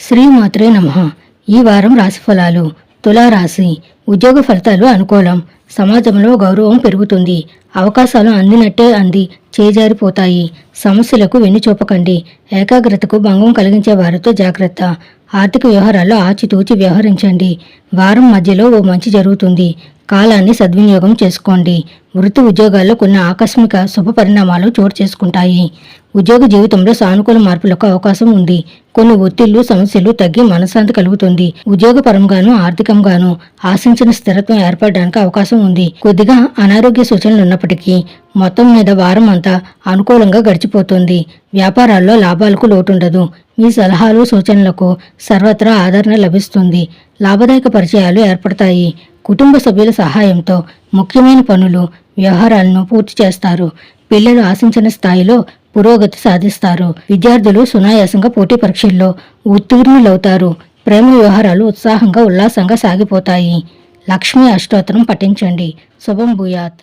శ్రీమాత్రే నమః. ఈ వారం రాశిఫలాలు. తులారాశి. ఉద్యోగ ఫలితాలు అనుకూలం. సమాజంలో గౌరవం పెరుగుతుంది. అవకాశాలు అందినట్టే అంది చేజారిపోతాయి. సమస్యలకు వెన్నుచూపకండి. ఏకాగ్రతకు భంగం కలిగించే వారితో జాగ్రత్త. ఆర్థిక వ్యవహారాల్లో ఆచితూచి వ్యవహరించండి. వారం మధ్యలో ఓ మంచి జరుగుతుంది. కాలాన్ని సద్వినియోగం చేసుకోండి. వృత్తి ఉద్యోగాల్లో కొన్ని ఆకస్మిక శుభ పరిణామాలు చోటు చేసుకుంటాయి. ఉద్యోగ జీవితంలో సానుకూల మార్పులకు అవకాశం ఉంది. కొన్ని ఒత్తిళ్లు సమస్యలు తగ్గి మనశ్శాంతి కలుగుతుంది. ఉద్యోగపరంగాను ఆర్థికంగాను ఆశించిన స్థిరత్వం ఏర్పడడానికి అవకాశం ఉంది. కొద్దిగా అనారోగ్య సూచనలు ఉన్నప్పటికీ మొత్తం మీద వారం అంతా అనుకూలంగా గడిచిపోతుంది. వ్యాపారాల్లో లాభాలకు లోటుండదు. మీ సలహాలు సూచనలకు సర్వత్రా ఆదరణ లభిస్తుంది. లాభదాయక పరిచయాలు ఏర్పడతాయి. కుటుంబ సభ్యుల సహాయంతో ముఖ్యమైన పనులు వ్యవహారాలను పూర్తి చేస్తారు. పిల్లలు ఆశించిన స్థాయిలో పురోగతి సాధిస్తారు. విద్యార్థులు సునాయాసంగా పోటీ పరీక్షల్లో ఉత్తీర్ణులవుతారు. ప్రేమ వ్యవహారాలు ఉత్సాహంగా ఉల్లాసంగా సాగిపోతాయి. లక్ష్మీ అష్టోత్తరం పఠించండి. శుభం భూయాత్.